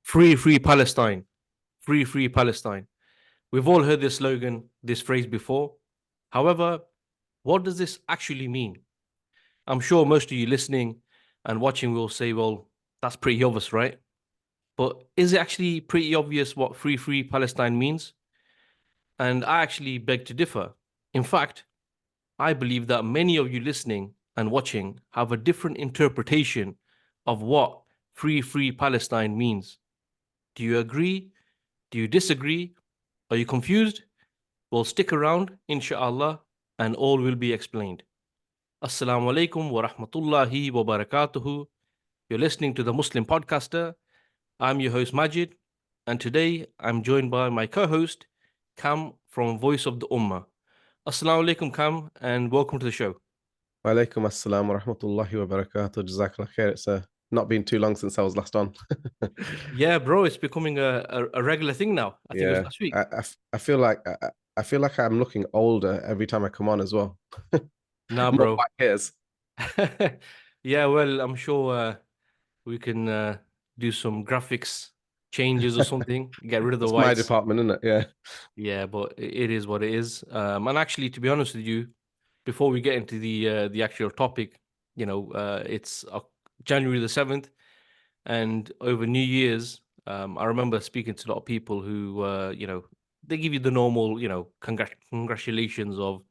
Free Palestine. Free Palestine. We've all heard this slogan, this phrase before. However, what does this actually mean? I'm sure most of you listening and watching will say, well, that's pretty obvious, right? But is it actually pretty obvious what free Palestine means? And I actually beg to differ. In fact, I believe that many of you listening and watching have a different interpretation of what free Palestine means. Do you agree? Do you disagree? Are you confused? Well, stick around, inshallah, and all will be explained. Assalamu alaikum wa rahmatullahi wa barakatuhu. You're listening to the Muslim Podcaster. I'm your host, Majid, and today I'm joined by my co-host, Cam from Voice of the Ummah. Assalamu alaikum, Cam, and welcome to the show. Wa alaikum assalam wa rahmatullahi wa barakatuh. Jazakallah khair. It's not been too long since I was last on. Yeah, bro, it's becoming a regular thing now. I think it was Yeah, last week. I feel like I feel like I'm looking older every time I come on as well. Nah, More bro. white hairs. Yeah, well, I'm sure we can do some graphics changes or something, get rid of the It's my whites. department, isn't it? Yeah. Yeah, but it is what it is. And actually, to be honest with you, before we get into the actual topic, it's January the 7th, and over New Year's, I remember speaking to a lot of people who, they give you the normal, congratulations of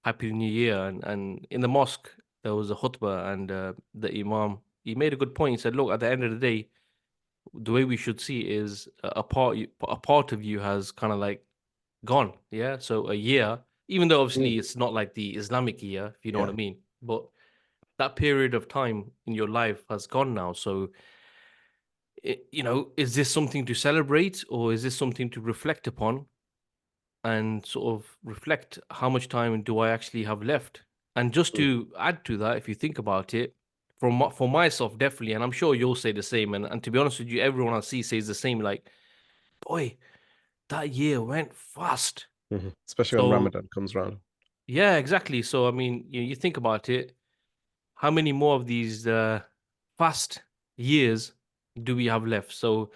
Happy New Year, and in the mosque there was a khutbah, and the imam he made a good point. He said, "Look, at the end of the day, the way we should see it is a part of you has kind of like gone, yeah. So a year, even though obviously it's not like the Islamic year, if you know what I Yeah. mean, but that period of time in your life has gone now. So, is this something to celebrate or is this something to reflect upon and sort of reflect how much time do I actually have left? And just Mm. to add to that, if you think about it, for myself, definitely, and I'm sure you'll say the same. And to be honest with you, everyone I see says the same. Like, boy, that year went fast. Especially when So Ramadan comes around. yeah, exactly. So I mean, you think about it, how many more of these fast years do we have left? So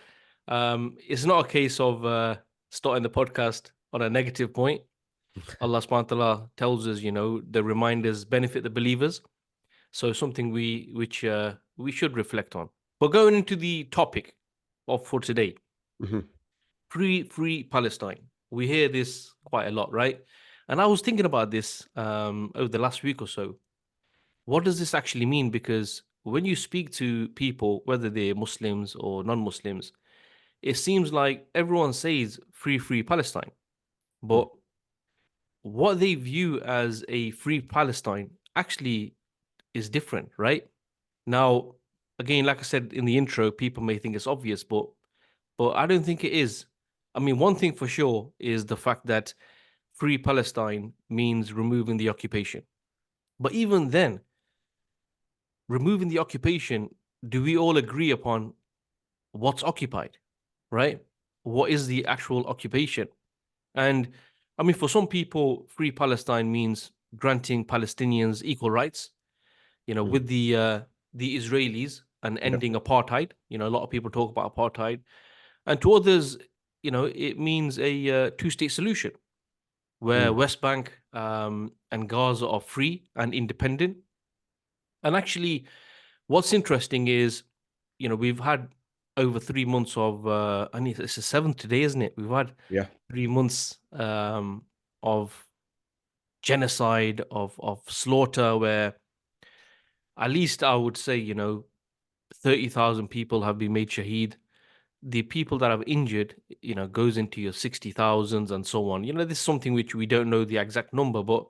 it's not a case of starting the podcast on a negative point. Allah subhanahu wa ta'ala tells us, the reminders benefit the believers. So something we should reflect on. But going into the topic of for today, Mhm. free Palestine. We hear this quite a lot, right? And I was thinking about this over the last week or so. What does this actually mean? Because when you speak to people, whether they're Muslims or non-Muslims, it seems like everyone says free Palestine. Mm. But what they view as a free Palestine actually is different, right? Now, again, like I said in the intro, people may think it's obvious, but I don't think it is. I mean, one thing for sure is the fact that free Palestine means removing the occupation. But even then, removing the occupation, do we all agree upon what's occupied, right? What is the actual occupation? And I mean, for some people, free Palestine means granting Palestinians equal rights, Mm. with the Israelis and Yeah. ending apartheid. A lot of people talk about apartheid, and to others, it means a two-state solution where Mm. West Bank and Gaza are free and independent. And actually, what's interesting is, we've had over 3 months of, I mean, it's the seventh today, isn't it? We've had Yeah. 3 months of genocide, of slaughter, where at least I would say, 30,000 people have been made shaheed. The people that have injured, goes into your 60,000s and so on. This is something which we don't know the exact number, but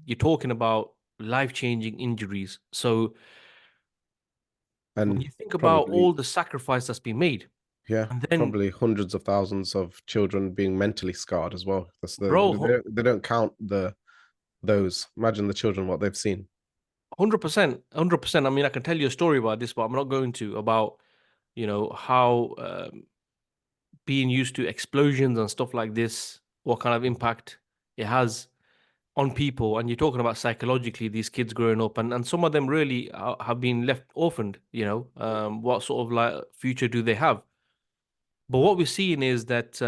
you're talking about life-changing injuries. So when And you think about probably, all the sacrifice that's been made, yeah, and then, probably hundreds of thousands of children being mentally scarred as well. bro, They don't count those. Imagine the children, what they've seen. 100%, 100%. I mean, I can tell you a story about this, but I'm not going to about, how being used to explosions and stuff like this, what kind of impact it has on people. And you're talking about psychologically these kids growing up, and some of them really have been left orphaned. What sort of like future do they have? But what we're seeing is that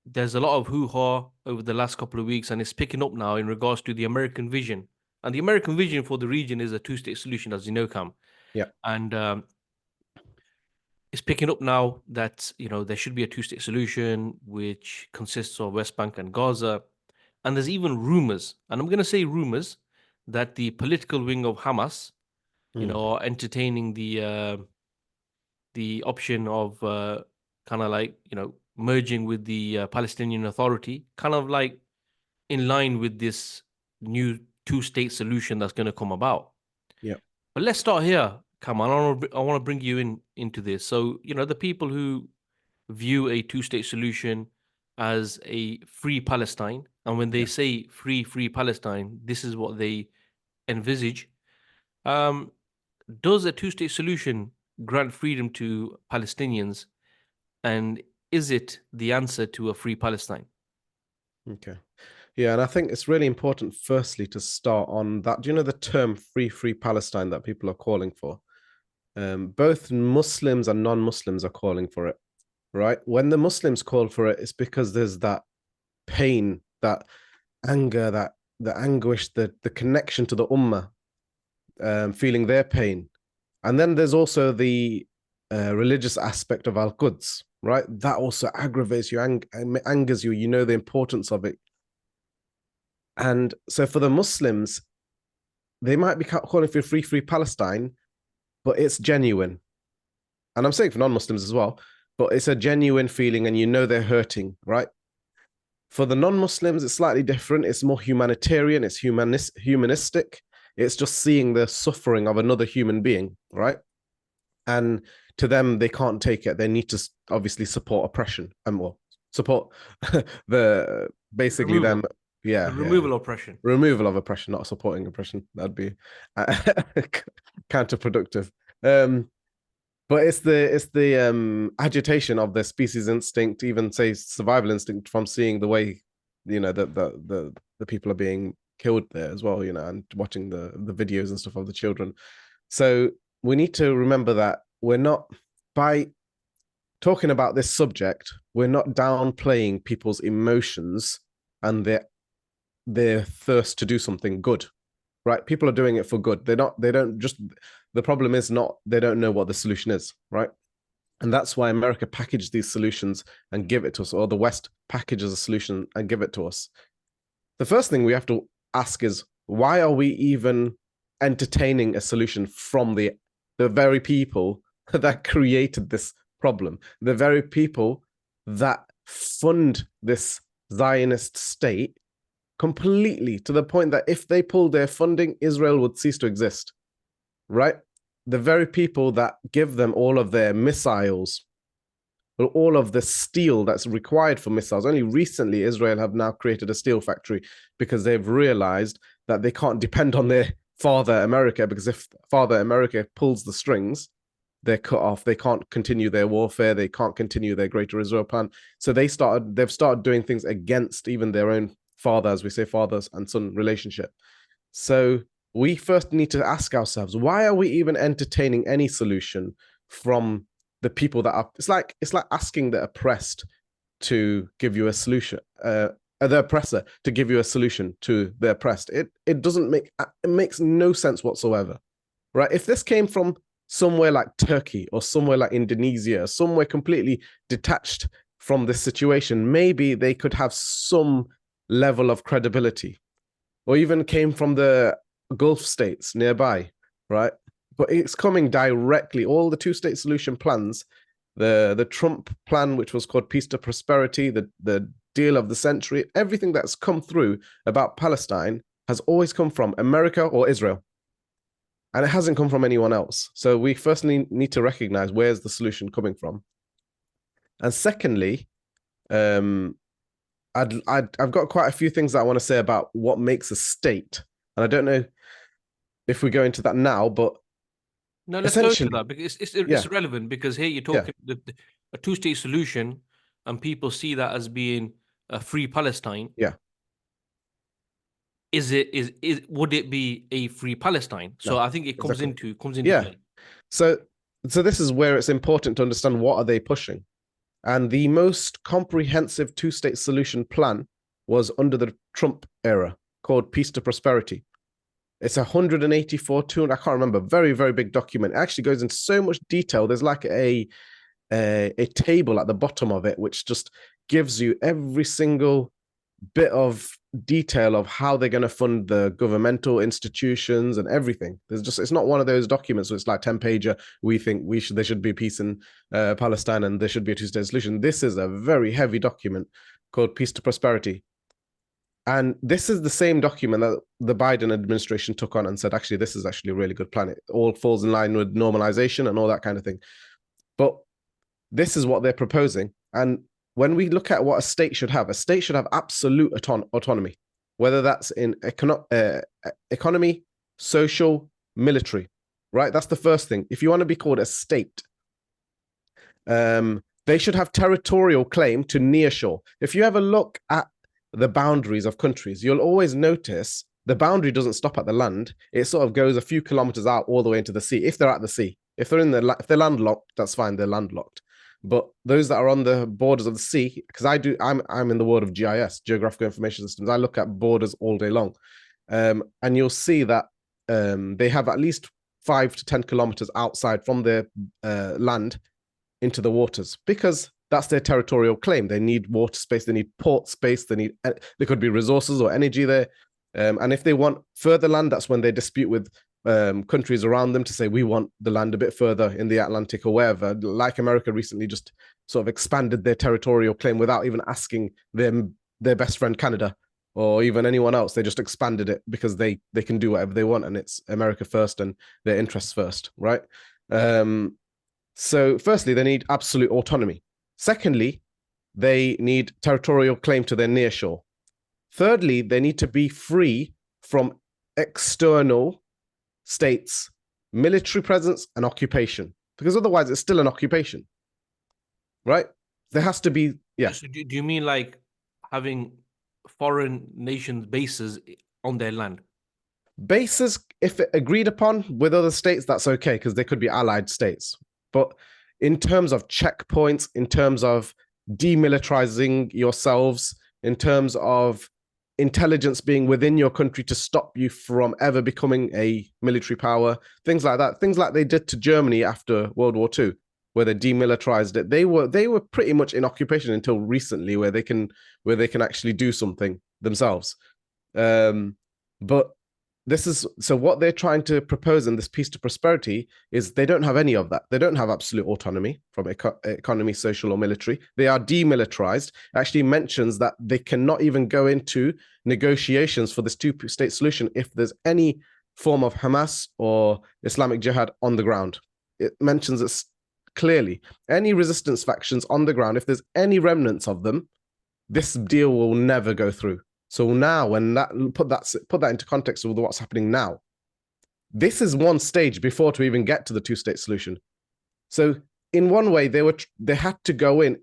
there's a lot of hoo-ha over the last couple of weeks, and it's picking up now in regards to the American vision. And the American vision for the region is a two-state solution, as you know, Cam. Yeah. And it's picking up now that there should be a two-state solution which consists of West Bank and Gaza. And there's even rumors, and I'm going to say rumors, that the political wing of Hamas, Mm. are entertaining the option of kind of like merging with the Palestinian Authority, kind of like in line with this new two-state solution that's going to come about. Yeah. But let's start here. Come on, I want to bring you into this. So, the people who view a two-state solution as a free Palestine, and when they Yeah. say free Palestine, this is what they envisage. Um, does a two-state solution grant freedom to Palestinians, and is it the answer to a free Palestine? Okay. Yeah, and I think it's really important, firstly, to start on that. Do you know the term free Palestine that people are calling for? Both Muslims and non-Muslims are calling for it, right? When the Muslims call for it, it's because there's that pain, that anger, that the anguish, the connection to the ummah, feeling their pain. And then there's also the religious aspect of al-Quds, right? That also aggravates you, angers you. You know the importance of it. And so for the Muslims, they might be calling for free Palestine, but it's genuine. And I'm saying for non-Muslims as well, but it's a genuine feeling and they're hurting, right? For the non-Muslims, it's slightly different. It's more humanitarian, it's humanistic. It's just seeing the suffering of another human being, right? And to them, they can't take it. They need to obviously support oppression and support the basically Removal. them. Yeah, Removal oppression. Removal of oppression, not supporting oppression. That'd be counterproductive. But it's the agitation of the species instinct, even say survival instinct, from seeing the way the people are being killed there as well, and watching the videos and stuff of the children. So we need to remember that we're not, by talking about this subject, we're not downplaying people's emotions and their thirst to do something good, right? People are doing it for good. The problem is not, they don't know what the solution is, right? And that's why America packaged these solutions and give it to us, or the West packages a solution and give it to us. The first thing we have to ask is, why are we even entertaining a solution from the very people that created this problem, the very people that fund this Zionist state completely, to the point that if they pulled their funding, Israel would cease to exist, right? The very people that give them all of their missiles, all of the steel that's required for missiles. Only recently, Israel have now created a steel factory because they've realized that they can't depend on their father America, because if father America pulls the strings, they're cut off. They can't continue their warfare. They can't continue their Greater Israel plan. So they've started doing things against even their own father, as we say, fathers and son relationship. So we first need to ask ourselves, why are we even entertaining any solution from the people that are? It's like asking the oppressed to give you a solution, the oppressor to give you a solution to the oppressed. It makes no sense whatsoever, right? If this came from somewhere like Turkey or somewhere like Indonesia, somewhere completely detached from this situation, maybe they could have some level of credibility, or even came from the Gulf states nearby, right? But it's coming directly. All the two-state solution plans, the Trump plan, which was called Peace to Prosperity, the deal of the century, everything that's come through about Palestine has always come from America or Israel. And it hasn't come from anyone else. So we firstly need to recognize, where's the solution coming from? And secondly, I've got quite a few things that I want to say about what makes a state. And I don't know if we go into that now, but No, let's go into that, because it's relevant, because here you're talking a two-state solution, and people see that as being a free Palestine. Yeah. Would it be a free Palestine? So No, I think it comes exactly. into Yeah. play. So this is where it's important to understand, what are they pushing? And the most comprehensive two-state solution plan was under the Trump era, called Peace to Prosperity. It's 184, 200, I can't remember, very, very big document. It actually goes into so much detail. There's like a table at the bottom of it, which just gives you every single bit of detail of how they're going to fund the governmental institutions and everything. It's not one of those documents where it's like 10-pager. We think there should be peace in Palestine and there should be a two-state solution. This is a very heavy document called Peace to Prosperity. And this is the same document that the Biden administration took on and said, actually, this is actually a really good plan. It all falls in line with normalization and all that kind of thing. But this is what they're proposing. And when we look at what a state should have absolute autonomy, whether that's in economy, social, military, right? That's the first thing. If you want to be called a state, they should have territorial claim to nearshore. If you ever look at the boundaries of countries, you'll always notice the boundary doesn't stop at the land. It sort of goes a few kilometers out all the way into the sea. If they're at the sea, if they're if they're landlocked, that's fine. They're landlocked. But those that are on the borders of the sea, because I'm in the world of GIS, geographical information systems. I look at borders all day long, and you'll see that they have at least 5 to 10 kilometers outside from their land into the waters, because that's their territorial claim. They need water space, they need port space, there could be resources or energy there. And if they want further land, that's when they dispute with countries around them to say, we want the land a bit further in the Atlantic or wherever. Like America recently just sort of expanded their territorial claim without even asking their best friend Canada or even anyone else. They just expanded it because they can do whatever they want, and it's America first and their interests first, right? So firstly, they need absolute autonomy. Secondly, they need territorial claim to their nearshore. Thirdly, they need to be free from external states, military presence, and occupation, because otherwise it's still an occupation, right? There has to be, yeah. So do you mean like having foreign nations bases on their land? Bases, if agreed upon with other states, that's okay, because they could be allied states. But in terms of checkpoints, in terms of demilitarizing yourselves, in terms of intelligence being within your country to stop you from ever becoming a military power, things like that, things like they did to Germany after World War II, where they demilitarized it. They were pretty much in occupation until recently, where they can actually do something themselves. But this is, so what they're trying to propose in this Peace to Prosperity is they don't have any of that. They don't have absolute autonomy from economy, social, or military. They are demilitarized. It actually mentions that they cannot even go into negotiations for this two-state solution if there's any form of Hamas or Islamic Jihad on the ground. It mentions it clearly. Any resistance factions on the ground, if there's any remnants of them, this deal will never go through. So now, when put that into context with what's happening now, this is one stage before to even get to the two-state solution. So in one way, they had to go in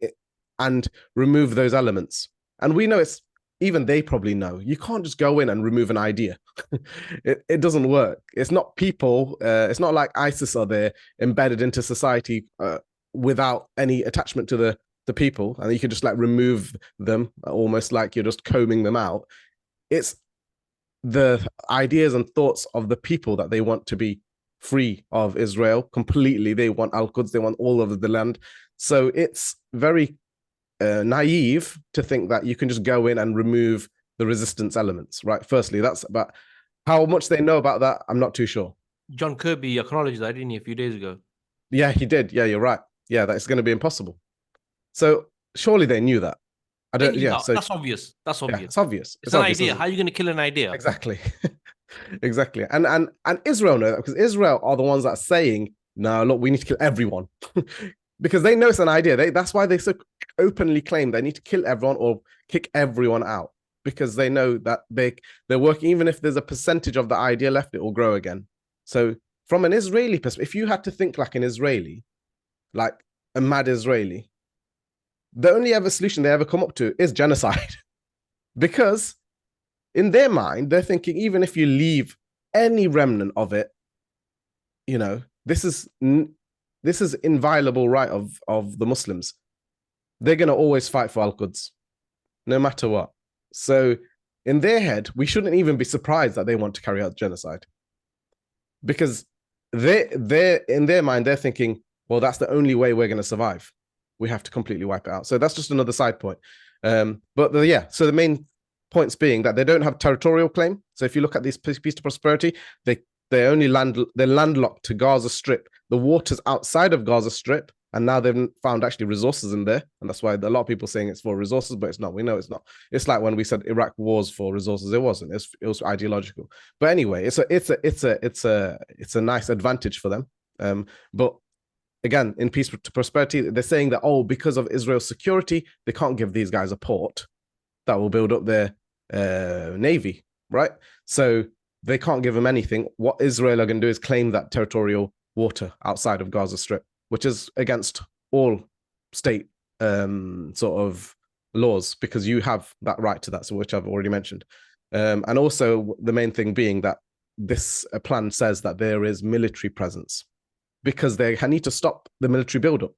and remove those elements. And we know even they probably know, you can't just go in and remove an idea. It doesn't work. It's not people. It's not like ISIS are there embedded into society without any attachment to the people, and you can just like remove them, almost like you're just combing them out. It's the ideas and thoughts of the people that they want to be free of Israel completely. They want Al-Quds, they want all of the land. So it's very naive to think that you can just go in and remove the resistance elements, right? Firstly, that's about how much they know about that. I'm not too sure. John Kirby acknowledged that, didn't he, a few days ago? Yeah, he did. Yeah, you're right. Yeah, that's going to be impossible. So surely they knew that. I don't. Yeah, so that's obvious. That's obvious. Yeah, it's obvious. It's an obvious, idea. How are you going to kill an idea? Exactly, exactly. And Israel know that, because Israel are the ones that are saying, "No, look, we need to kill everyone," because they know it's an idea. That's why they so openly claim they need to kill everyone or kick everyone out, because they know that they're working. Even if there's a percentage of the idea left, it will grow again. So from an Israeli perspective, if you had to think like an Israeli, like a mad Israeli, the only ever solution they ever come up to is genocide. Because in their mind, they're thinking, even if you leave any remnant of it, this is inviolable right of the Muslims. they're going to always fight for Al-Quds, no matter what. So in their head, we shouldn't even be surprised that they want to carry out genocide, because they're in their mind, they're thinking, well, that's the only way we're going to survive. We have to completely wipe it out. So that's just another side point. So the main points being that they don't have territorial claim. So if you look at this Peace to Prosperity, they're landlocked to Gaza Strip. The waters outside of Gaza Strip, and now they've found actually resources in there, and that's why a lot of people are saying it's for resources, but it's not. We know it's not. It's like when we said Iraq wars for resources, it wasn't. It was ideological. But anyway, it's a nice advantage for them. But again, in Peace to Prosperity, they're saying that, oh, because of Israel's security, they can't give these guys a port that will build up their navy, right? So they can't give them anything. What Israel are going to do is claim that territorial water outside of Gaza Strip, which is against all state sort of laws, because you have that right to that, so which I've already mentioned. And also the main thing being that this plan says that there is military presence, because they need to stop the military buildup,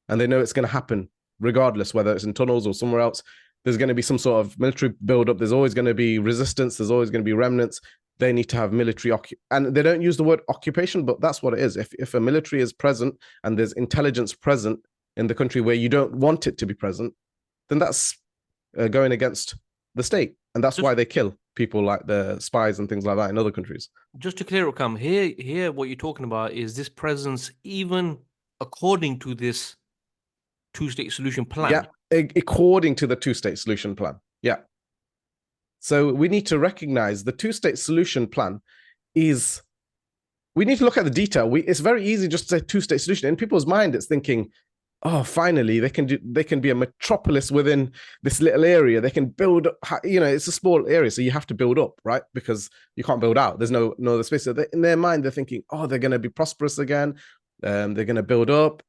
and they know it's going to happen regardless, whether it's in tunnels or somewhere else. There's going to be some sort of military buildup. There's always going to be resistance. There's always going to be remnants. They need to have military and they don't use the word occupation, but that's what it is. If a military is present and there's intelligence present in the country where you don't want it to be present, then that's going against the state, and that's why they kill people like the spies and things like that in other countries. Just to clear up, here, what you're talking about is this presence, even according to this two-state solution plan. Yeah, according to the two-state solution plan. Yeah. So we need to recognize the two-state solution plan is, we need to look at the detail. It's very easy just to say two-state solution. In people's mind, it's thinking, oh, finally, they can be a metropolis within this little area. They can build, it's a small area, so you have to build up, right? Because you can't build out. There's no other space. So in their mind, they're thinking, oh, they're going to be prosperous again. They're going to build up,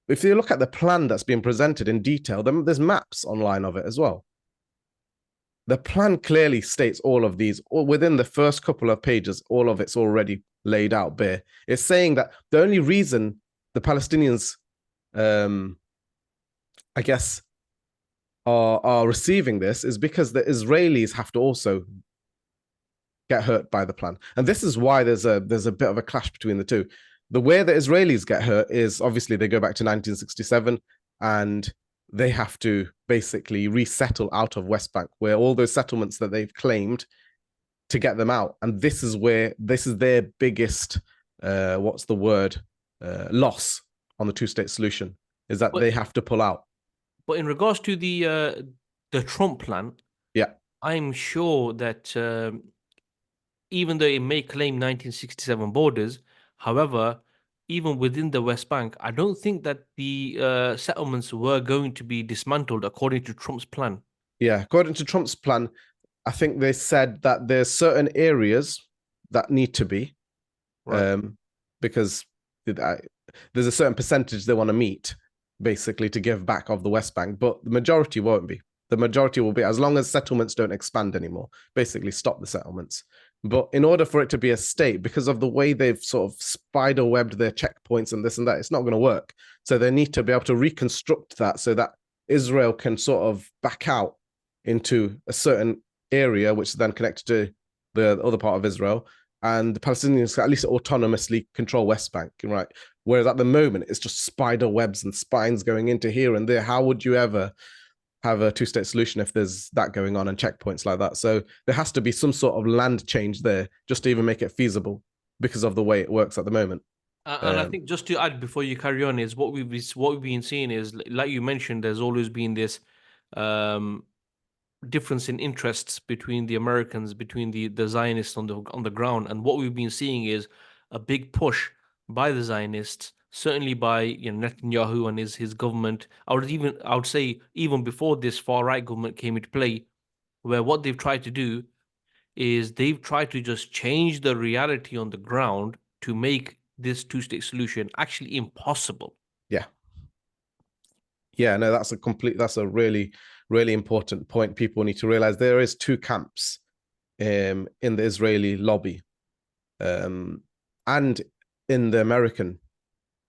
If you look at the plan that's being presented in detail, then there's maps online of it as well. The plan clearly states all of these, or within the first couple of pages, all of it's already laid out bare. It's saying that the only reason the Palestinians, I guess, are receiving this is because the Israelis have to also get hurt by the plan. And this is why there's a bit of a clash between the two. The way the Israelis get hurt is obviously they go back to 1967 and they have to basically resettle out of West Bank, where all those settlements that they've claimed, to get them out. And this is their biggest, loss on the two-state solution, is that they have to pull out. But in regards to the Trump plan, yeah, I'm sure that even though it may claim 1967 borders, however, even within the West Bank, I don't think that the settlements were going to be dismantled according to Trump's plan. Yeah, according to Trump's plan, I think they said that there's certain areas that need to be, right. Because there's a certain percentage they want to meet, basically, to give back of the West Bank, but the majority won't be. The majority will be, as long as settlements don't expand anymore, basically stop the settlements. But in order for it to be a state, because of the way they've sort of spider-webbed their checkpoints and this and that, it's not going to work. So they need to be able to reconstruct that so that Israel can sort of back out into a certain area, which is then connected to the other part of Israel, and the Palestinians at least autonomously control West Bank, right? Whereas at the moment, it's just spider webs and spines going into here and there. How would you ever have a two-state solution if there's that going on and checkpoints like that? So there has to be some sort of land change there just to even make it feasible, because of the way it works at the moment. And I think, just to add before you carry on, is what we've been seeing is, like you mentioned, there's always been this difference in interests between the Americans, between the Zionists on the ground, and what we've been seeing is a big push by the Zionists, certainly by Netanyahu and his government. I would say even before this far right government came into play, where what they've tried to do is they've tried to just change the reality on the ground to make this two-state solution actually impossible. Yeah, no, that's a really, really important point. People need to realize there is two camps in the Israeli lobby and in the American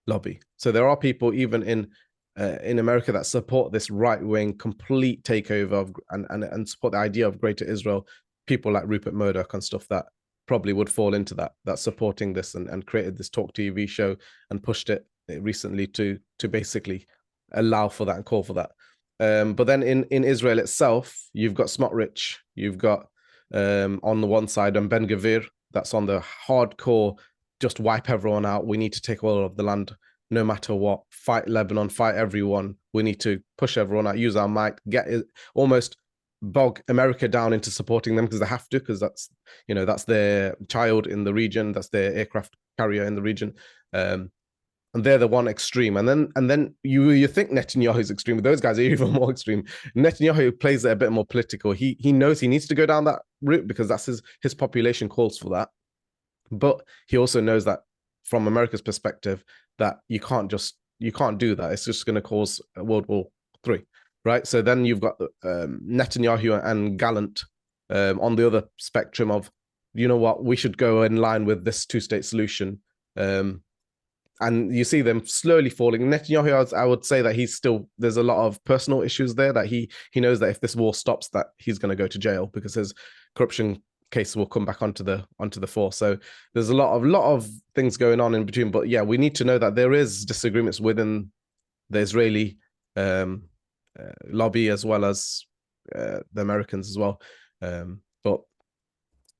lobby. So there are people even in in America that support this right wing complete takeover of and support the idea of Greater Israel. People like Rupert Murdoch and stuff that probably would fall into that supporting this and created this talk TV show and pushed it recently to basically allow for that and call for that. But then in Israel itself, you've got Smotrich, you've got on the one side, and Ben Gvir, that's on the hardcore, just wipe everyone out. We need to take all of the land, no matter what. Fight Lebanon, fight everyone. We need to push everyone out, use our might, get it, almost bog America down into supporting them because they have to, because that's their child in the region, that's their aircraft carrier in the region. And they're the one extreme. And then you think Netanyahu's extreme, but those guys are even more extreme. Netanyahu plays it a bit more political. He knows he needs to go down that route because that's his population calls for that. But he also knows that from America's perspective, that you can't do that. It's just going to cause World War III, right? So then you've got Netanyahu and Gallant on the other spectrum of, you know what, we should go in line with this two-state solution. And you see them slowly falling. Netanyahu, I would say that there's a lot of personal issues there, that he knows that if this war stops, that he's going to go to jail because his corruption case will come back onto the fore. So there's a lot of things going on in between. But yeah, we need to know that there is disagreements within the Israeli lobby as well as the Americans as well. But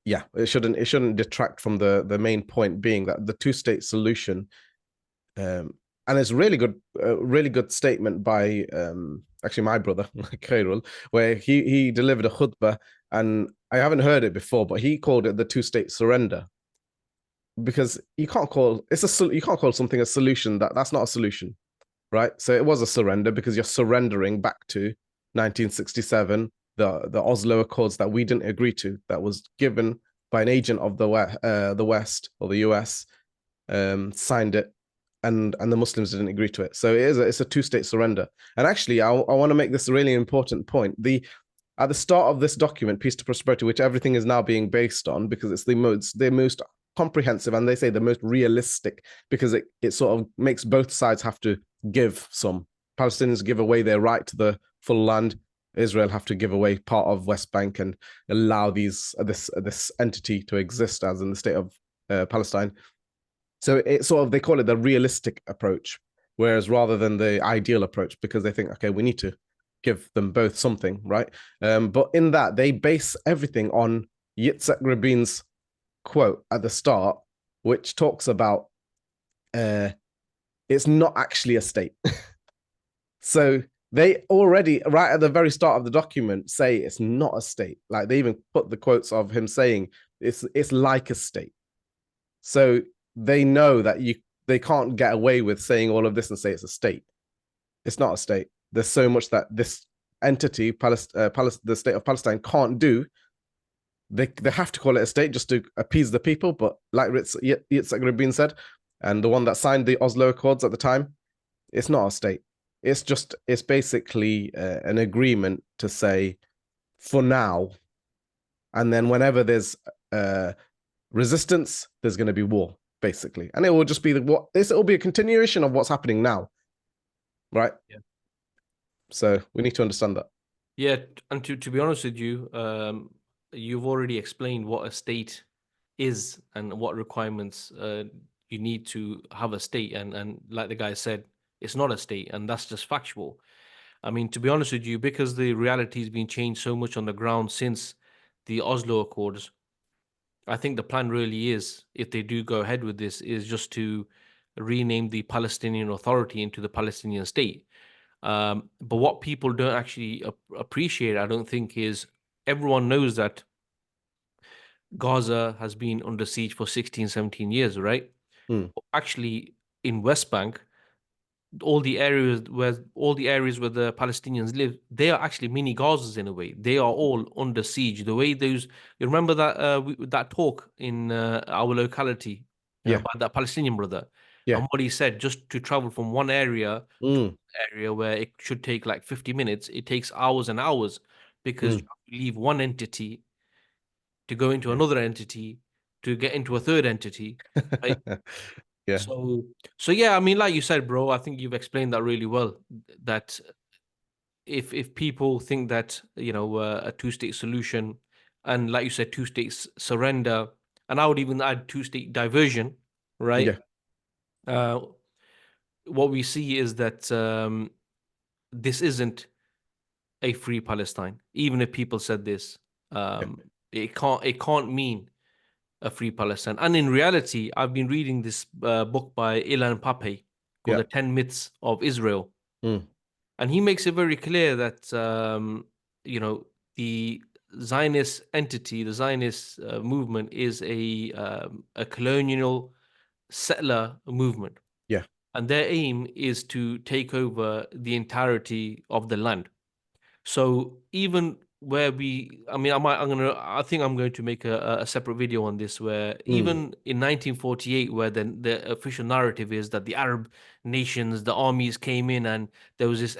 yeah, it shouldn't detract from the main point being that the two-state solution. And it's really good statement by actually my brother Khairul, where he delivered a khutbah, and I haven't heard it before, but he called it the two-state surrender, because you can't call something a solution that's not a solution, right? So it was a surrender because you're surrendering back to 1967, the Oslo Accords that we didn't agree to, that was given by an agent of the West or the US, signed it. And the Muslims didn't agree to it. So it's a two-state surrender. And actually, I want to make this a really important point. At the start of this document, Peace to Prosperity, which everything is now being based on, because it's the most comprehensive, and they say the most realistic, because it sort of makes both sides have to give some. Palestinians give away their right to the full land. Israel have to give away part of West Bank and allow this entity to exist as in the state of Palestine. So they call it the realistic approach, whereas rather than the ideal approach, because they think, okay, we need to give them both something, right? But in that, they base everything on Yitzhak Rabin's quote at the start, which talks about it's not actually a state. So they already, right at the very start of the document, say it's not a state. Like they even put the quotes of him saying it's like a state. So they know that they can't get away with saying all of this and say it's a state. It's not a state. There's so much that this entity, the state of Palestine, can't do. They have to call it a state just to appease the people. But like Yitzhak Rabin said, and the one that signed the Oslo Accords at the time, it's not a state. It's basically an agreement to say, for now, and then whenever there's resistance, there's going to be war, basically, and it will just be it will be a continuation of what's happening now, right? Yeah. So we need to understand that. Yeah, and to be honest with you, you've already explained what a state is and what requirements you need to have a state, and like the guy said, it's not a state, and that's just factual. I mean, to be honest with you, because the reality has been changed so much on the ground since the Oslo Accords, I think the plan really is, if they do go ahead with this, is just to rename the Palestinian Authority into the Palestinian State. But what people don't actually appreciate, I don't think, is everyone knows that Gaza has been under siege for 16, 17 years, right? Actually, in West Bank, all the areas where the Palestinians live, they are actually mini Gazas in a way. They are all under siege. The way you remember that that talk in our locality Yeah. by that Palestinian brother, Yeah. and what he said, just to travel from one area to area where it should take like 50 minutes, it takes hours and hours, because you have to leave one entity to go into another entity to get into a third entity, right? Yeah. So yeah, I mean, like you said, bro, I think you've explained that really well. That if people think that a two-state solution, and like you said, two-state surrender, and I would even add two-state diversion, Yeah. right? Uh, what we see is that this isn't a free Palestine. Even if people said this, Yeah. it can't mean a free Palestine. And in reality, I've been reading this book by Ilan Pape called Yeah. The 10 Myths of Israel. Mm. And he makes it very clear that, you know, the Zionist entity, the Zionist movement is a colonial settler movement. Yeah. And their aim is to take over the entirety of the land. So even where I think I'm going to make a separate video on this, where Mm. even in 1948, where the official narrative is that the Arab nations, the armies came in and there was this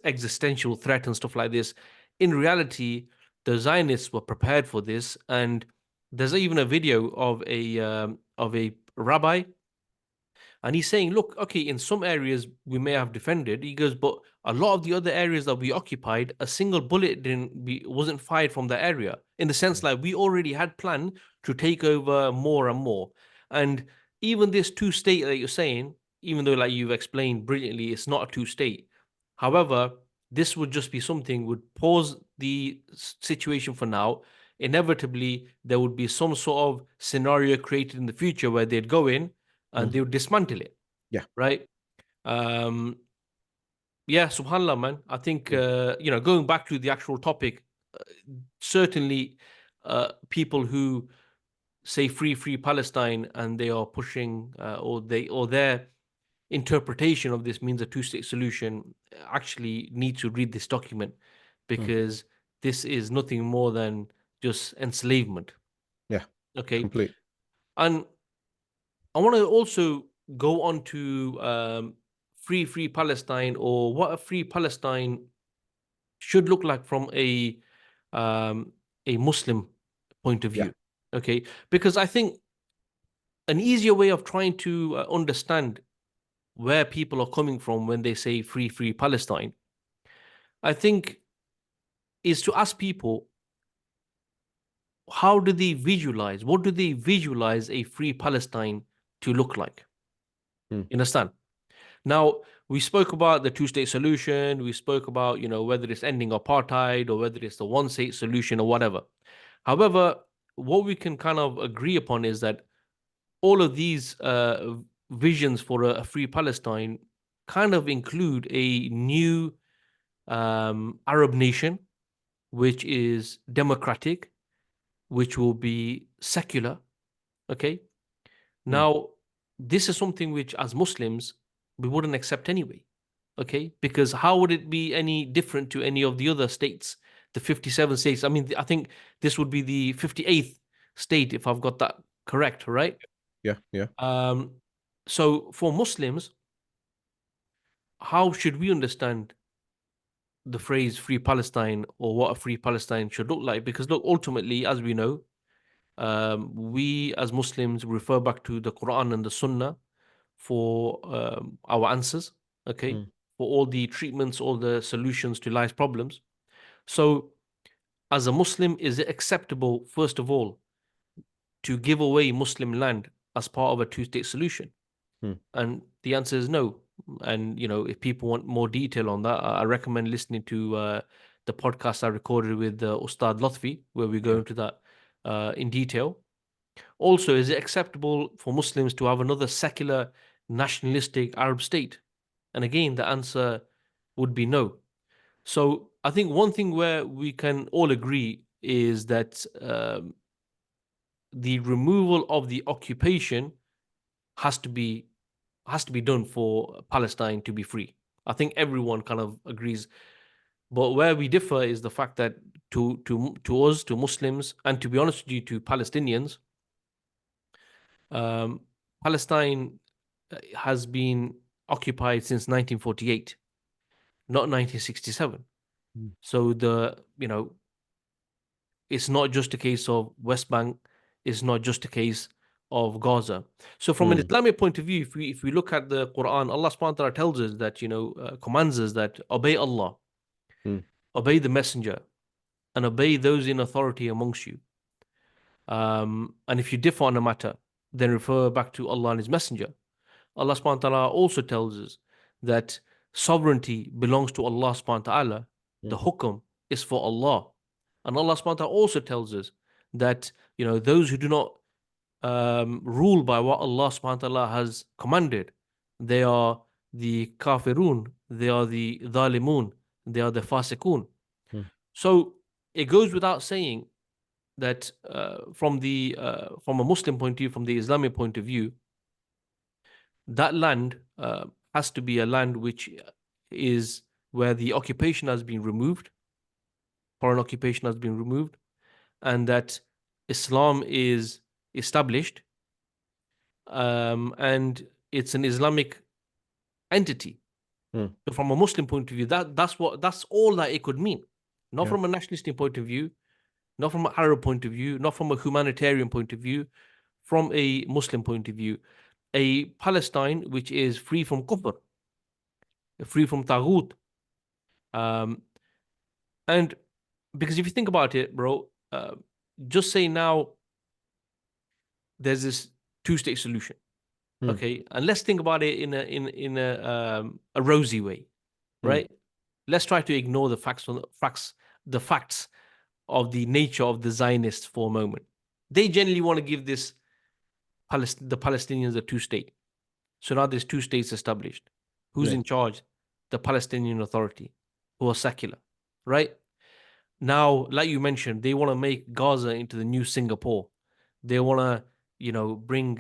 existential threat and stuff like this. In reality, the Zionists were prepared for this, and there's even a video of a rabbi, and he's saying, look, okay, in some areas we may have defended. He goes, but a lot of the other areas that we occupied, a single bullet wasn't fired from that area. In the sense, like we already had planned to take over more and more. And even this two-state that you're saying, even though like you've explained brilliantly, it's not a two-state. However, this would just be something would pause the situation for now. Inevitably, there would be some sort of scenario created in the future where they'd go in and Mm. they would dismantle it, Yeah. right? Um, yeah, subhanallah, man. I think Mm. going back to the actual topic, uh, certainly people who say free Palestine and they are pushing or their interpretation of this means a two-state solution actually need to read this document Mm. because this is nothing more than just enslavement. Yeah. Okay, Complete. and I want to also go on to free Palestine, or what a free Palestine should look like from um, a Muslim point of Yeah. view. Okay, because I think an easier way of trying to understand where people are coming from when they say free Palestine, I think, is to ask people how do they visualize, what do they visualize a free Palestine to look like? Mm. You understand? Now, we spoke about the two-state solution. We spoke about, whether it's ending apartheid or whether it's the one-state solution or whatever. However, what we can kind of agree upon is that all of these visions for a free Palestine kind of include a new Arab nation, which is democratic, which will be secular. Okay. Mm. Now, this is something which, as Muslims, we wouldn't accept anyway. Okay, because how would it be any different to any of the other states, the 57 states? I mean, I think this would be the 58th state, if I've got that correct, right? Yeah. Yeah. Um, so for Muslims, how should we understand the phrase free Palestine or what a free Palestine should look like? Because look, ultimately, as we know, we as Muslims refer back to the Quran and the Sunnah for our answers, okay, Mm. for all the treatments, all the solutions to life's problems. So, as a Muslim, is it acceptable, first of all, to give away Muslim land as part of a two-state solution? Mm. And the answer is no. And if people want more detail on that, I recommend listening to the podcast I recorded with Ustad Lotfi, where we go Yeah. into that in detail. Also, is it acceptable for Muslims to have another secular, nationalistic Arab state? And again, the answer would be no. So I think one thing where we can all agree is that the removal of the occupation has to be done for Palestine to be free. I think everyone kind of agrees. But where we differ is the fact that to us, to Muslims, and to be honest with you, to Palestinians, um, Palestine has been occupied since 1948, not 1967. Mm. So it's not just a case of West Bank. It's not just a case of Gaza. So from an Islamic point of view, if we look at the Quran, Allah subhanahu wa ta'ala tells us that, commands us that obey Allah, obey the messenger, and obey those in authority amongst you. And if you differ on a matter, then refer back to Allah and His messenger. Allah subhanahu wa ta'ala also tells us that sovereignty belongs to Allah subhanahu wa ta'ala. The hukum is for Allah. And Allah subhanahu wa ta'ala also tells us that, those who do not rule by what Allah subhanahu wa ta'ala has commanded, they are the kafirun, they are the dhalimun, they are the fasiqun. So it goes without saying that from a Muslim point of view, from the Islamic point of view, that land has to be a land which is where the occupation has been removed, foreign occupation has been removed, and that Islam is established, and it's an Islamic entity. So from a Muslim point of view, that's all that it could mean. Not from a nationalistic point of view, not from an Arab point of view, not from a humanitarian point of view, from a Muslim point of view. A Palestine which is free from kufr, free from taghut. And because if you think about it, bro, just say now there's this two-state solution, okay? And let's think about it in a rosy way, right? Let's try to ignore the facts of the nature of the Zionists for a moment. They generally want to give the Palestinians a two-state. So now there's two states established. Who's in charge? The Palestinian Authority, who are secular, right? Now, like you mentioned, they want to make Gaza into the new Singapore. They want to, bring.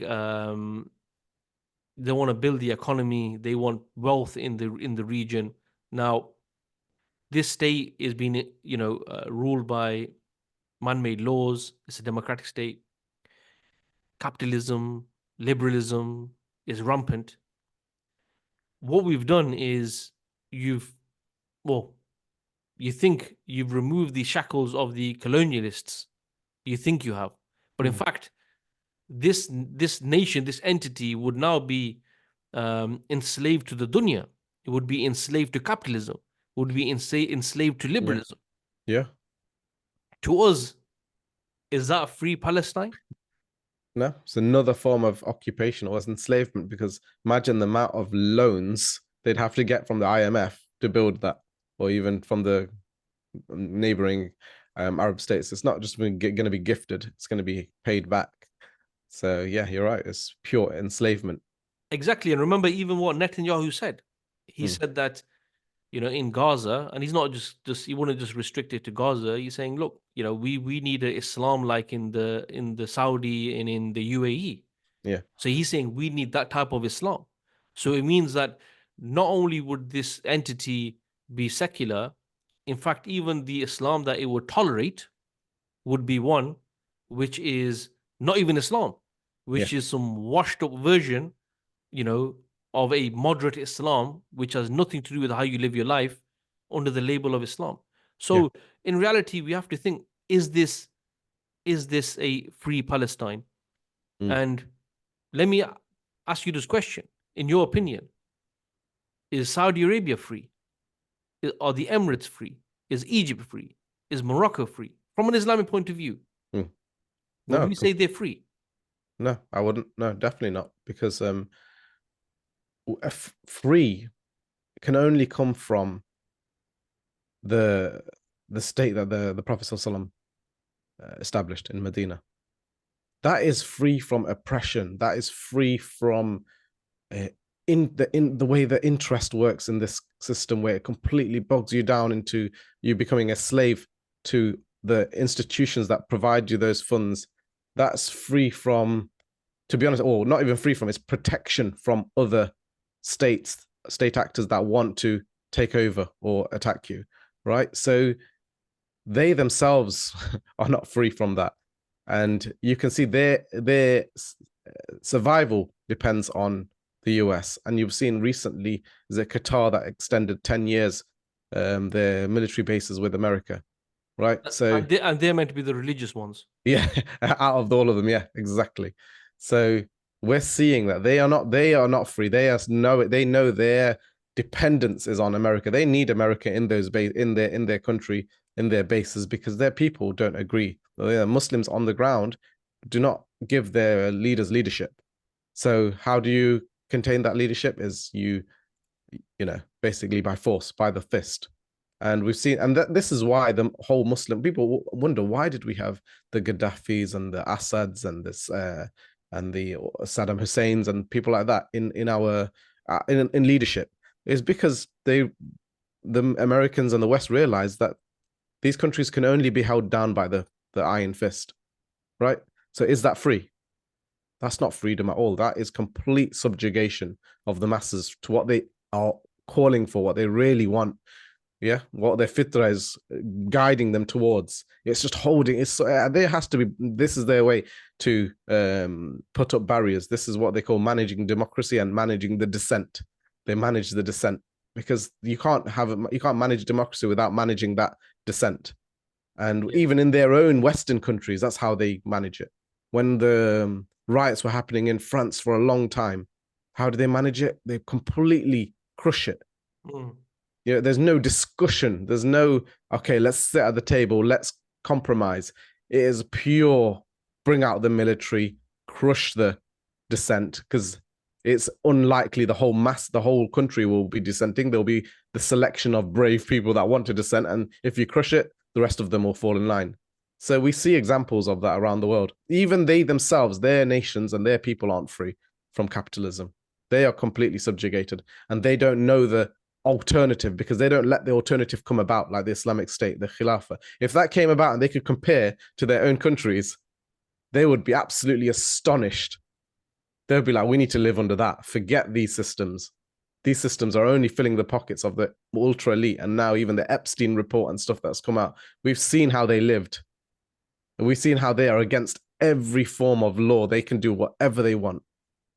They want to build the economy. They want wealth in the region. Now, this state is being, ruled by man-made laws. It's a democratic state. Capitalism, liberalism is rampant. What we've done is you think you've removed the shackles of the colonialists. You think you have. But in fact, this nation, this entity would now be enslaved to the dunya. It would be enslaved to capitalism. It would be enslaved to liberalism. Yeah. To us, is that free Palestine? No, it's another form of occupation or enslavement, because imagine the amount of loans they'd have to get from the IMF to build that, or even from the neighboring Arab states. It's not just going to be gifted, it's going to be paid back. So yeah, you're right, it's pure enslavement. Exactly. And remember even what Netanyahu said. He said that, in Gaza, and he's not just he wouldn't just restrict it to Gaza. He's saying, look, we need an Islam like in the Saudi and in the UAE. Yeah. So he's saying we need that type of Islam. So it means that not only would this entity be secular, in fact, even the Islam that it would tolerate would be one which is not even Islam, which is some washed up version, of a moderate Islam, which has nothing to do with how you live your life under the label of Islam. So in reality, we have to think, is this a free Palestine? And let me ask you this question. In your opinion, is Saudi Arabia free? Are the Emirates free? Is Egypt free? Is Morocco free? From an Islamic point of view, would we say they're free? No, I wouldn't. No, definitely not. Because free can only come from the state that the Prophet ﷺ established in Medina. That is free from oppression. That is free from in the way the interest works in this system, where it completely bogs you down into you becoming a slave to the institutions that provide you those funds. That's free from, to be honest, or not even free from, it's protection from other state actors that want to take over or attack you, right? So they themselves are not free from that. And you can see their survival depends on the US. And you've seen recently, is it Qatar that extended 10 years their military bases with America, right? So and they're meant to be the religious ones. yeah, out of all of them, yeah, exactly. So we're seeing that they are not free. They know their dependence is on America. They need America in in their country, in their bases, because their people don't agree. The Muslims on the ground do not give their leaders leadership. So how do you contain that leadership? Is basically by force, by the fist. And we've seen, and this is why the whole Muslim people wonder, why did we have the Gaddafis and the Assads and this and the Saddam Husseins and people like that in our in leadership? Is because the Americans and the West realized that these countries can only be held down by the iron fist, right? So is that free? That's not freedom at all. That is complete subjugation of the masses to what they are calling for, what they really want. Yeah, what their fitra is guiding them towards. It's just holding. There has to be. This is their way to put up barriers. This is what they call managing democracy and managing the dissent. They manage the dissent because you can't manage democracy without managing that dissent. And even in their own Western countries, that's how they manage it. When the riots were happening in France for a long time, how do they manage it? They completely crush it. There's no discussion. There's no, okay, let's sit at the table, let's compromise. It is pure bring out the military, crush the dissent, because it's unlikely the whole country will be dissenting. There'll be the selection of brave people that want to dissent, and if you crush it, the rest of them will fall in line. So we see examples of that around the world. Even they themselves, their nations and their people aren't free from capitalism. They are completely subjugated, and they don't know the alternative because they don't let the alternative come about, like the Islamic State, the Khilafah. If that came about and they could compare to their own countries, they would be absolutely astonished. They'd be like, we need to live under that. Forget these systems. These systems are only filling the pockets of the ultra elite. And now even the Epstein report and stuff that's come out, we've seen how they lived. And we've seen how they are against every form of law. They can do whatever they want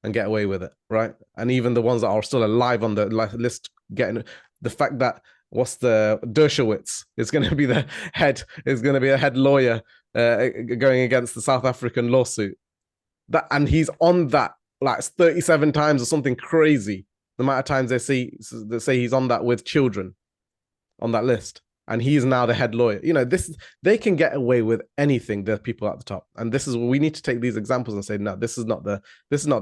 and get away with it, right? And even the ones that are still alive on the list, getting the fact that what's the Dershowitz is going to be the head lawyer going against the South African lawsuit. And he's on that like 37 times or something crazy. The amount of times they say he's on that with children on that list. And he's now the head lawyer. They can get away with anything. The people at the top, and this is we need to take these examples and say, no, this is not the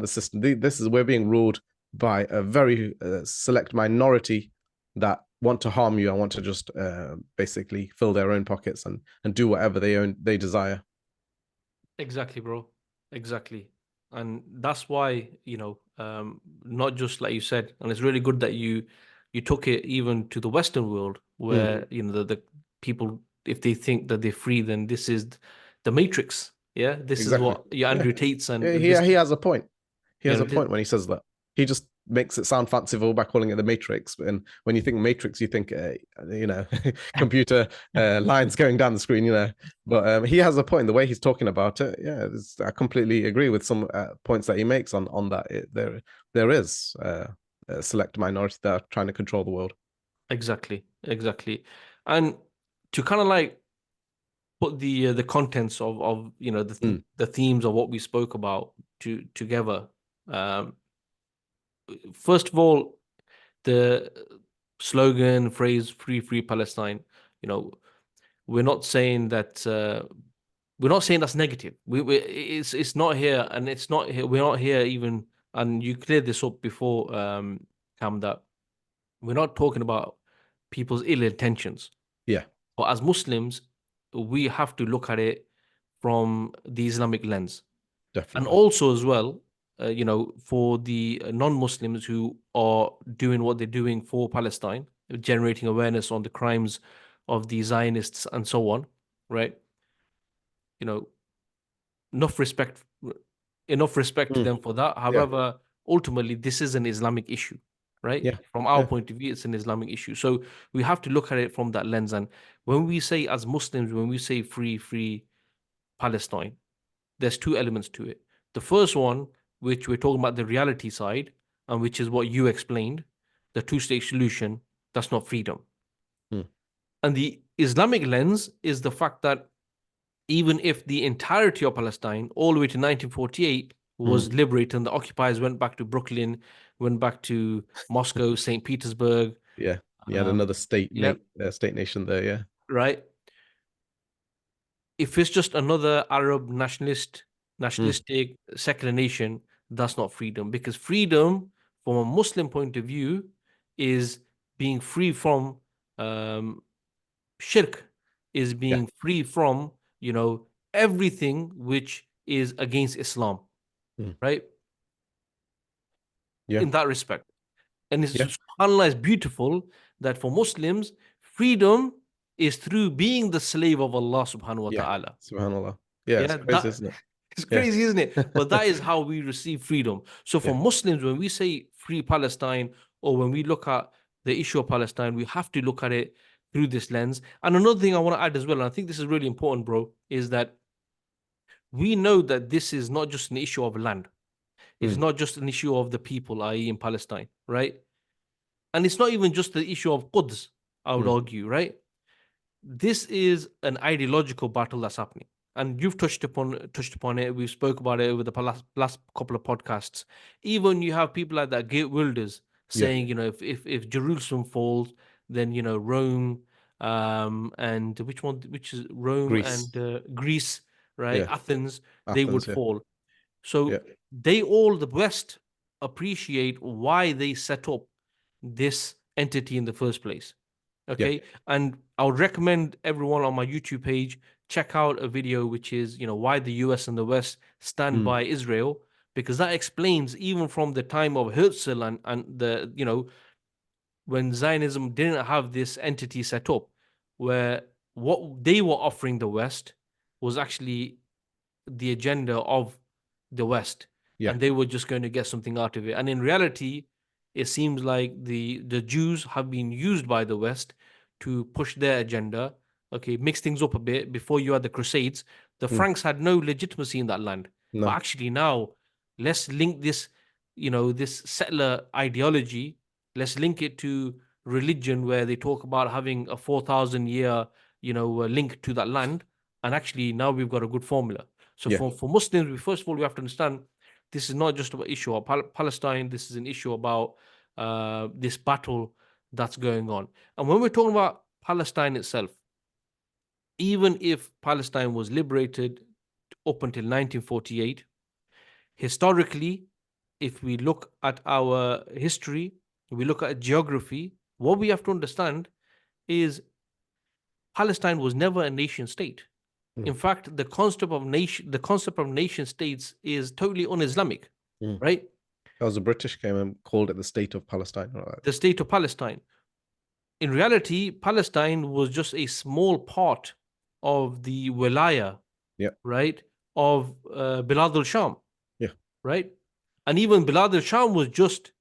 system. We're being ruled by a very select minority that want to harm you and want to just basically fill their own pockets and do whatever they desire. Exactly, bro. Exactly. And that's why, not just like you said, and it's really good that you took it even to the Western world where, the people, if they think that they're free, then this is the Matrix. Yeah. This Exactly. is what Andrew Tate's and he has a point. He has a point when he says that. He just makes it sound fanciful by calling it the Matrix. And when you think Matrix, you think, computer lines going down the screen, But he has a point. The way he's talking about it, I completely agree with some points that he makes on that. There is a select minority that are trying to control the world. Exactly. And to kind of like put the contents of the themes of what we spoke about together. First of all, the slogan phrase "Free Palestine." We're not saying that that's negative. It's not here, and it's not here. We're not here even. And you cleared this up before, Cam, that we're not talking about people's ill intentions. Yeah. But as Muslims, we have to look at it from the Islamic lens. Definitely. And also as well, for the non-Muslims who are doing what they're doing for Palestine, generating awareness on the crimes of the Zionists and so on, right? Enough respect to them for that. However, ultimately, this is an Islamic issue, right? Yeah. From our point of view, it's an Islamic issue. So we have to look at it from that lens. And when we say as Muslims, when we say free Palestine, there's two elements to it. The first one, which we're talking about the reality side, and which is what you explained, the two-state solution, that's not freedom. And the Islamic lens is the fact that even if the entirety of Palestine, all the way to 1948, was liberated, and the occupiers went back to Brooklyn, went back to Moscow, St. Petersburg. Yeah. You had Um, another yeah, state nation there. Yeah. right. If it's just another Arab Mm. nationalistic secular nation, that's not freedom. Because freedom, from a Muslim point of view, is being free from um, shirk, is Yeah. being free from everything which is against Islam, Mm. right? Yeah. In that respect, and Yeah. subhanallah, is beautiful that for Muslims, freedom is through being the slave of Allah subhanahu wa Yeah. ta'ala. Subhanallah. Yeah. It's Yeah, crazy, isn't it? it's Yeah. crazy, isn't it? But that is how we receive freedom. So for Yeah. Muslims, when we say free Palestine, or when we look at the issue of Palestine, we have to look at it through this lens. And another thing I want to add as well, and I think this is really important, bro, is that we know that this is not just an issue of land. It's Mm. not just an issue of the people, i.e., in Palestine, right? And it's not even just the issue of Quds, I would Mm. argue, right? This is an ideological battle that's happening, and you've touched upon it. We spoke about it over the last couple of podcasts. Even you have people like that Geert Wilders Yeah. saying, if Jerusalem falls, then Rome, and which is Rome Greece. and Greece, right? Yeah. Athens, they would Athens. Yeah. fall. Yeah. So they all, the West, appreciate why they set up this entity in the first place. Yeah. Okay. And I would recommend everyone on my YouTube page check out a video which is, why the US and the West stand Mm. by Israel, because that explains even from the time of Herzl and when Zionism didn't have this entity set up, where what they were offering the West was actually the agenda of the West, Yeah. and they were just going to get something out of it. And in reality, it seems like the Jews have been used by the West to push their agenda. Okay, mix things up a bit. Before you had the Crusades, the Mm. Franks had no legitimacy in that land. But No. actually now, let's link this, this settler ideology. Let's link it to religion, where they talk about having a 4,000 year, link to that land. And actually, now we've got a good formula. So Yeah. for Muslims, first of all, we have to understand this is not just about issue of Palestine. This is an issue about this battle that's going on. And when we're talking about Palestine itself, even if Palestine was liberated up until 1948, historically, if we look at our history, we look at geography, what we have to understand is Palestine was never a nation state. Mm. In fact, the concept of nation states is totally un-Islamic, Mm. right? That was the British came and called it the state of Palestine. All right. The state of Palestine. In reality, Palestine was just a small part of the wilaya, Yeah. right, of Bilad al-Sham, Yeah. right? And even Bilad al-Sham was just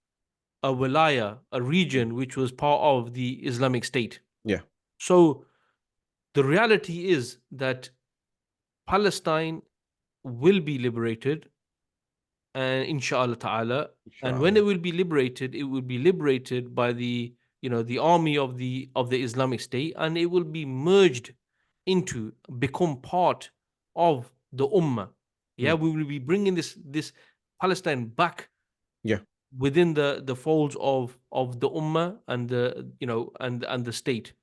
a wilaya, a Mm. region which was part of the Islamic State. Yeah. So the reality is that Palestine will be liberated, and inshallah ta'ala. And when Inshallah. it will be liberated, it will be liberated by the army of the Islamic State, and it will be merged into, become part of the ummah. Yeah, Mm. we will be bringing this Palestine back Yeah. within the folds of the ummah and and the state.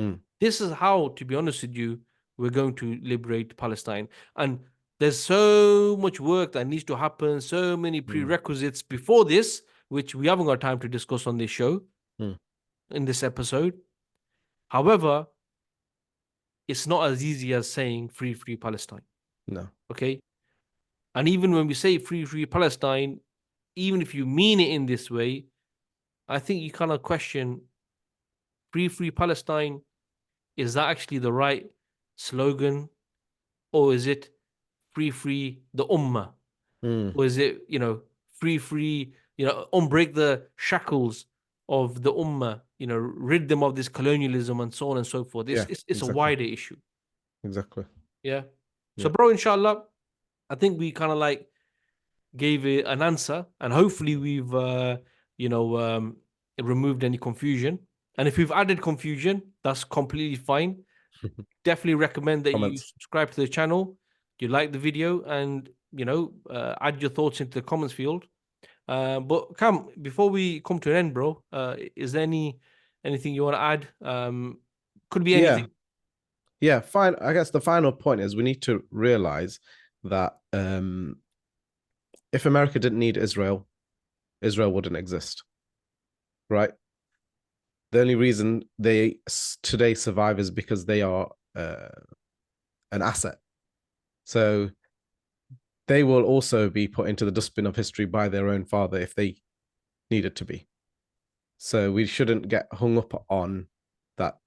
Mm. This is how, to be honest with you, we're going to liberate Palestine. And there's so much work that needs to happen, so many Mm. prerequisites before this, which we haven't got time to discuss on this show, Mm. in this episode. However, it's not as easy as saying free Palestine. No. Okay. And even when we say free Palestine, even if you mean it in this way, I think you kind of question free Palestine. Is that actually the right slogan? Or is it free the ummah? Mm. Or is it, free, unbreak the shackles of the ummah, rid them of this colonialism and so on and so forth. It's, Yeah. it's, it's a Exactly. wider issue. Exactly. Yeah. So, Yeah. bro, inshallah, I think we kind of like gave it an answer, and hopefully we've, removed any confusion. And if we've added confusion, that's completely fine. Definitely recommend that you Comments. subscribe to the channel, you like the video, and add your thoughts into the comments field. But Cam, before we come to an end, bro, is there anything you want to add? Could be Yeah, anything. yeah. Fine. I guess the final point is we need to realize that if America didn't need Israel, Israel wouldn't exist, right? The only reason they today survive is because they are an asset. So they will also be put into the dustbin of history by their own father if they needed to be. So we shouldn't get hung up on that.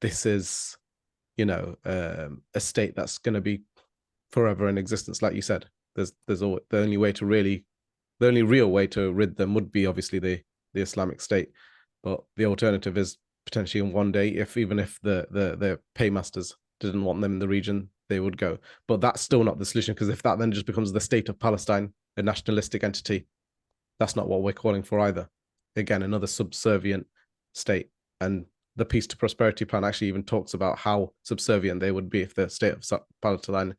This is, a state that's going to be forever in existence. Like you said, there's the only way to really, the only real way to rid them would be obviously the Islamic State, but the alternative is potentially in one day, even if the paymasters didn't want them in the region, they would go. But that's still not the solution, because if that then just becomes the state of Palestine, a nationalistic entity, that's not what we're calling for either. Again, another subservient state. And the Peace to Prosperity Plan actually even talks about how subservient they would be if the state of Palestine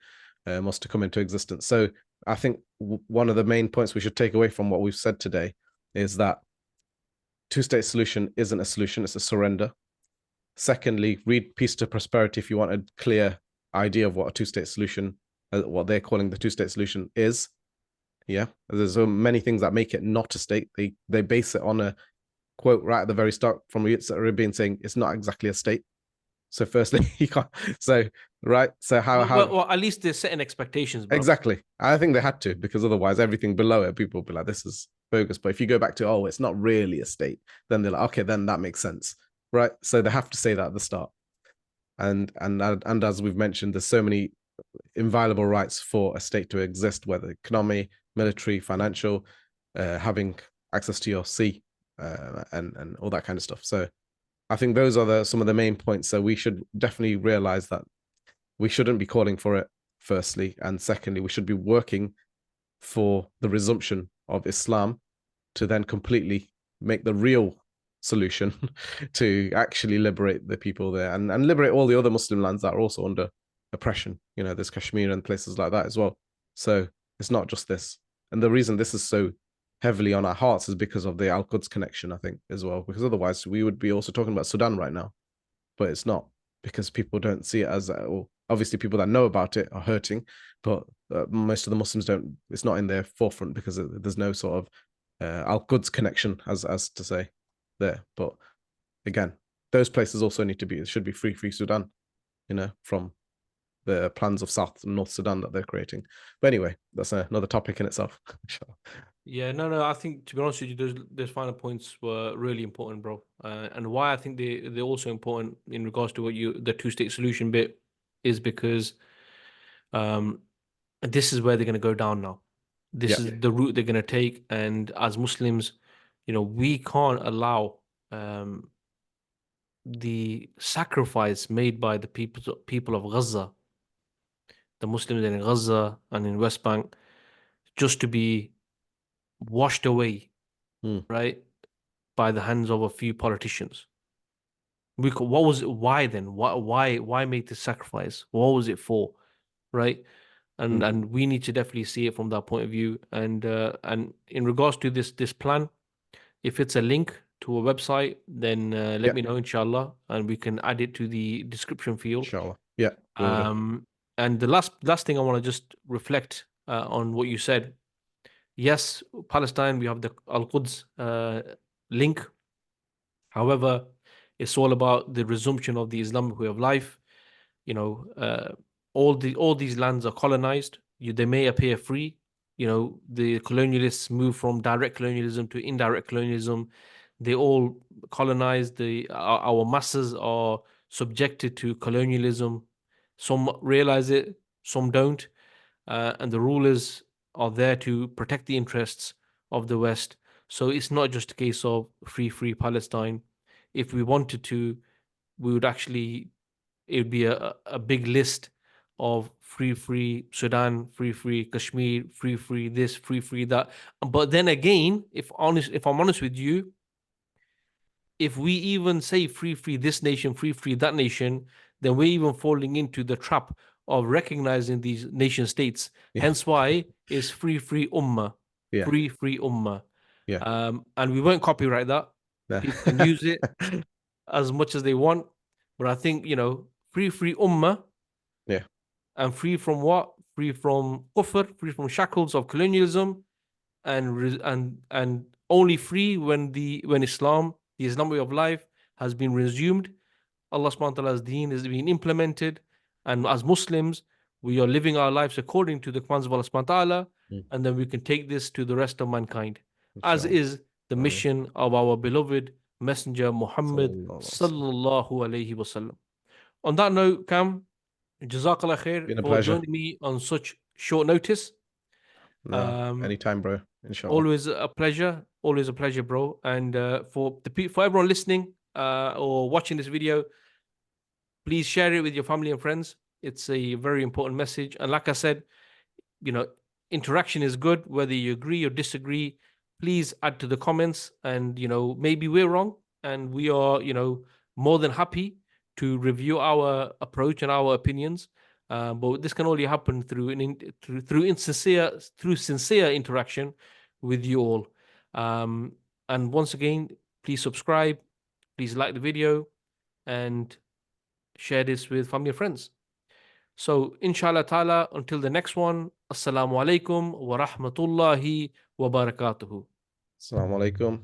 was to come into existence. So I think one of the main points we should take away from what we've said today is that two-state solution isn't a solution, it's a surrender. Secondly, read Peace to Prosperity if you want a clear idea of what a two-state solution, what they're calling the two-state solution is. Yeah, there's so many things that make it not a state. They base it on a quote right at the very start from Yitzhak Rabin saying it's not exactly a state. So firstly, you can't. So right. So Well, at least they're setting expectations, bro. exactly? I think they had to, because otherwise everything below it, people will be like, this is bogus. But if you go back to, oh, it's not really a state, then they're like, okay, then that makes sense, right? So they have to say that at the start. And as we've mentioned, there's so many inviolable rights for a state to exist, whether economy, military, financial, having access to your sea, and all that kind of stuff. So I think those are some of the main points. So we should definitely realize that we shouldn't be calling for it, firstly, and secondly, we should be working for the resumption of Islam to then completely make the real solution to actually liberate the people there, and liberate all the other Muslim lands that are also under oppression. There's Kashmir and places like that as well. So it's not just this. And the reason this is so heavily on our hearts is because of the Al-Quds connection, I think, as well, because otherwise we would be also talking about Sudan right now, but it's not, because people don't see it as, or obviously people that know about it are hurting, but most of the Muslims don't, it's not in their forefront because there's no sort of Al-Quds connection, as to say, there. But again, those places also need to be, it should be free Sudan, from the plans of South and North Sudan that they're creating. But anyway, that's another topic in itself. Yeah, no. I think, to be honest with you, those final points were really important, bro. And why I think they're also important in regards to the two-state solution bit is because um this is where they're going to go down now. This Yeah. is the route they're going to take, and as Muslims, we can't allow the sacrifice made by the people of Gaza, the Muslims in Gaza and in West Bank, just to be washed away, Mm. right, by the hands of a few politicians. What was it? Why then? Why make this sacrifice? What was it for? Right? And we need to definitely see it from that point of view. And in regards to this plan, if it's a link to a website, then let me know, inshallah, and we can add it to the description field. Inshallah. Yeah, will do. And the last thing I want to just reflect on what you said. Yes, Palestine, we have the Al-Quds link. However, it's all about the resumption of the Islamic way of life. You know, all these lands are colonized. They may appear free. The colonialists move from direct colonialism to indirect colonialism. They all colonized. Our masses are subjected to colonialism. Some realize it, some don't. And the rulers are there to protect the interests of the West. So it's not just a case of free Palestine. If we wanted to, we would actually, it would be a big list of free Sudan, free Kashmir, free this, free that. But then again, if I'm honest with you, if we even say free this nation, free that nation, then we're even falling into the trap of recognizing these nation states. Yeah. Hence why it's free ummah. Yeah. Free ummah. Yeah. And we won't copyright that. No. People can use it as much as they want. But I think, free ummah. Yeah. And free from what? Free from kufr, free from shackles of colonialism, and only free when Islam, the Islamic way of life, has been resumed. Allah subhanahu wa ta'ala's deen is being implemented, and as Muslims, we are living our lives according to the commands of Allah subhanahu wa ta'ala, and then we can take this to the rest of mankind, as is the mission of our beloved Messenger Muhammad sallallahu alayhi wasallam. On that note, Cam, Jazakallah khair for pleasure. joining me on such short notice. No, anytime, bro. Inshallah. Always a pleasure. Always a pleasure, bro. And for everyone listening or watching this video, please share it with your family and friends. It's a very important message. And like I said, interaction is good, whether you agree or disagree. Please add to the comments, and maybe we're wrong, and we are more than happy to review our approach and our opinions. But this can only happen through sincere interaction with you all. And once again, please subscribe, please like the video, and share this with family and friends. So inshallah ta'ala, until the next one, assalamu alaikum wa rahmatullahi wa barakatuhu. Assalamu alaikum.